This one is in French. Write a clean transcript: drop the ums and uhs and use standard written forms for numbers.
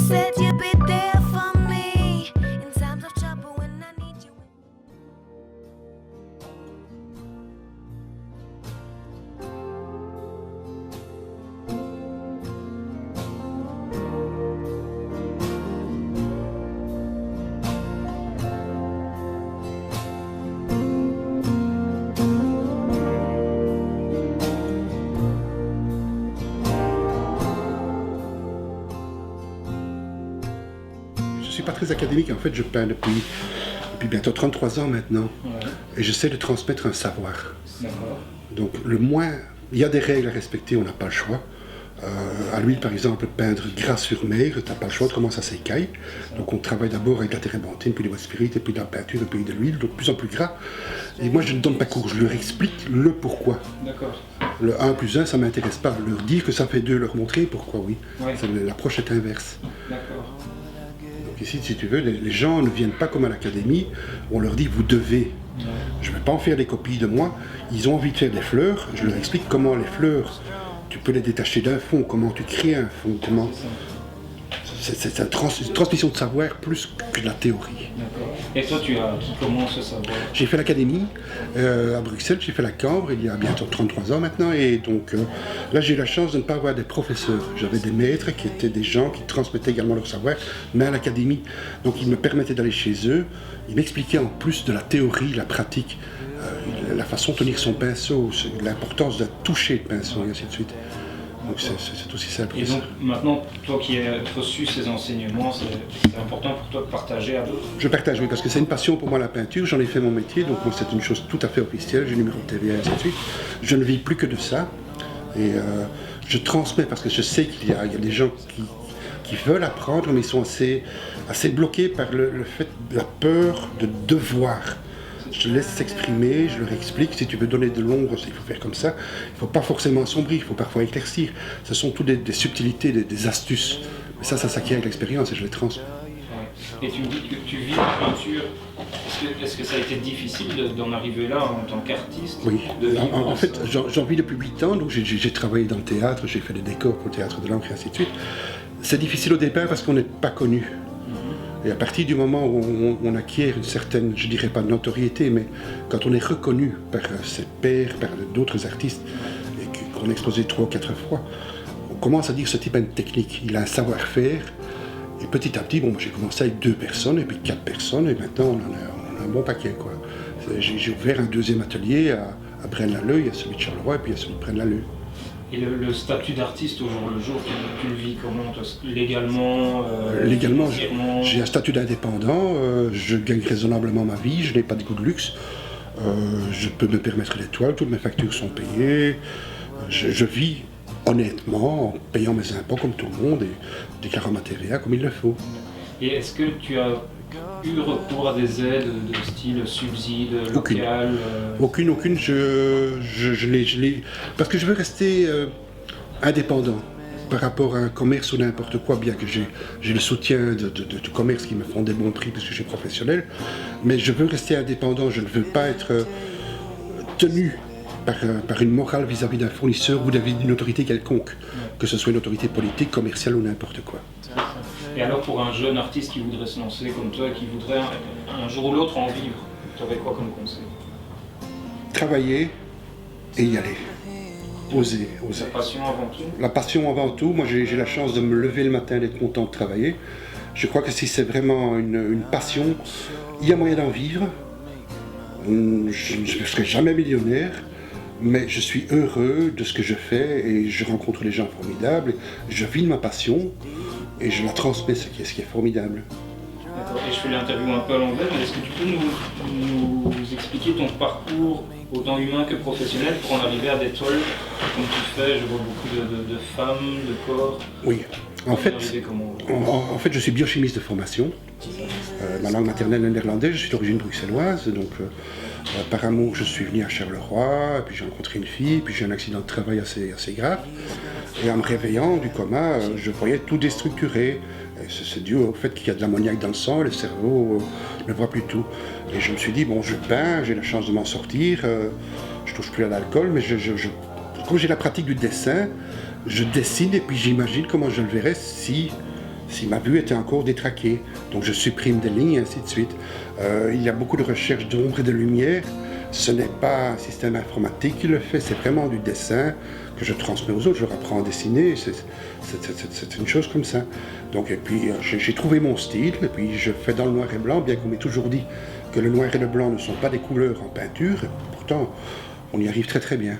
said you'd be there for me in times of trouble when I need you. Je ne suis pas très académique, en fait je peins depuis bientôt 33 ans maintenant, et j'essaie de transmettre un savoir. D'accord. Donc le moins, il y a des règles à respecter, on n'a pas le choix. À l'huile par exemple, peindre gras sur maigre, tu n'as pas le choix, autrement ça s'écaille. Donc on travaille d'abord avec la térébenthine, puis du bois spirit, et puis de la peinture, et puis de l'huile, donc de plus en plus gras. Et moi je ne donne pas cours, je leur explique le pourquoi. D'accord. Le 1 plus 1, ça ne m'intéresse pas. Leur dire que ça fait 2, leur montrer pourquoi oui. Ouais. L'approche est inverse. D'accord. Donc ici, si tu veux, les gens ne viennent pas comme à l'académie, on leur dit vous devez. Ouais. Je ne vais pas en faire des copies de moi. Ils ont envie de faire des fleurs, je leur explique comment les fleurs, tu peux les détacher d'un fond, comment tu crées un fond, comment... C'est une transmission de savoir plus que de la théorie. D'accord. Et toi, tu as acquis comment ce savoir? J'ai fait l'académie à Bruxelles, j'ai fait la Cambre il y a bientôt 33 ans maintenant, et donc là j'ai eu la chance de ne pas avoir des professeurs. J'avais des maîtres qui étaient des gens qui transmettaient également leur savoir, mais à l'académie. Donc ils me permettaient d'aller chez eux, ils m'expliquaient en plus de la théorie, la pratique, la façon de tenir son pinceau, l'importance de toucher le pinceau, et ainsi de suite. Donc c'est aussi simple. Et donc maintenant, toi qui as reçu ces enseignements, c'est important pour toi de partager à d'autres? Je partage, oui, parce que c'est une passion pour moi la peinture, j'en ai fait mon métier, donc c'est une chose tout à fait officielle, j'ai le numéro de TVA, et ainsi de suite. Je ne vis plus que de ça, et je transmets parce que je sais qu'il y a des gens qui veulent apprendre, mais ils sont assez bloqués par le fait, la peur de devoir. Je les laisse s'exprimer, je leur explique, si tu veux donner de l'ombre, il faut faire comme ça. Il ne faut pas forcément assombrir, il faut parfois éclaircir. Ce sont toutes des subtilités, des astuces. Mais ça s'acquiert avec l'expérience et je les transmets. Ouais. Et tu me dis que tu vis la peinture. Est-ce que ça a été difficile d'en arriver là en tant qu'artiste? Oui. En fait, j'en vis depuis 8 ans, donc j'ai travaillé dans le théâtre, j'ai fait des décors pour le théâtre de l'Ancre et ainsi de suite. C'est difficile au départ parce qu'on n'est pas connu. Et à partir du moment où on acquiert une certaine, je dirais pas notoriété, mais quand on est reconnu par ses pairs, par d'autres artistes, et qu'on est exposé 3 ou 4 fois, on commence à dire que ce type a une technique, il a un savoir-faire. Et petit à petit, bon, moi j'ai commencé avec 2 personnes, et puis 4 personnes, et maintenant on a un bon paquet, quoi. J'ai ouvert un deuxième atelier à Braine-l'Alleud, il y a celui de Charleroi, et puis il y a celui de Braine-l'Alleud. Et le statut d'artiste au jour le jour, tu le vis comment toi, légalement? Légalement, j'ai un statut d'indépendant, je gagne raisonnablement ma vie, je n'ai pas de goût de luxe, je peux me permettre l'étoile, toutes mes factures sont payées, je vis honnêtement en payant mes impôts comme tout le monde et déclarant ma TVA comme il le faut. Et est-ce que tu as eu recours à des aides de style subside local? Aucune, je l'ai... Parce que je veux rester indépendant par rapport à un commerce ou n'importe quoi, bien que j'ai le soutien de commerces qui me font des bons prix parce que je suis professionnel, mais je veux rester indépendant, je ne veux pas être tenu par une morale vis-à-vis d'un fournisseur ou d'une autorité quelconque, que ce soit une autorité politique, commerciale ou n'importe quoi. Et alors pour un jeune artiste qui voudrait se lancer comme toi, qui voudrait un jour ou l'autre en vivre, tu aurais quoi comme conseil? Travailler et y aller. Oser. La passion avant tout? La passion avant tout. Moi j'ai la chance de me lever le matin et d'être content de travailler. Je crois que si c'est vraiment une passion, il y a moyen d'en vivre. Je ne serai jamais millionnaire, mais je suis heureux de ce que je fais et je rencontre des gens formidables. Je vis de ma passion et je la transmets, ce qui est formidable. D'accord. Et je fais l'interview un peu à l'envers, mais est-ce que tu peux nous expliquer ton parcours autant humain que professionnel pour en arriver à des toiles comme tu fais? Je vois beaucoup de femmes, de corps. Oui. En fait, je suis biochimiste de formation. Ma langue maternelle est néerlandaise, je suis d'origine bruxelloise, donc par amour je suis venu à Charleroi, puis j'ai rencontré une fille, puis j'ai eu un accident de travail assez grave. Et en me réveillant du coma, je voyais tout déstructuré. C'est dû au fait qu'il y a de l'ammoniac dans le sang, le cerveau ne voit plus tout. Et je me suis dit, bon, je peins, j'ai la chance de m'en sortir, je touche plus à l'alcool, mais comme j'ai la pratique du dessin, je dessine et puis j'imagine comment je le verrais si si ma vue était encore détraquée. Donc je supprime des lignes et ainsi de suite. Il y a beaucoup de recherches d'ombre et de lumière. Ce n'est pas un système informatique qui le fait, c'est vraiment du dessin que je transmets aux autres. Je leur apprends à dessiner, c'est une chose comme ça. Donc, et puis j'ai trouvé mon style, et puis je fais dans le noir et blanc, bien qu'on m'ait toujours dit que le noir et le blanc ne sont pas des couleurs en peinture. Et pourtant, on y arrive très très bien.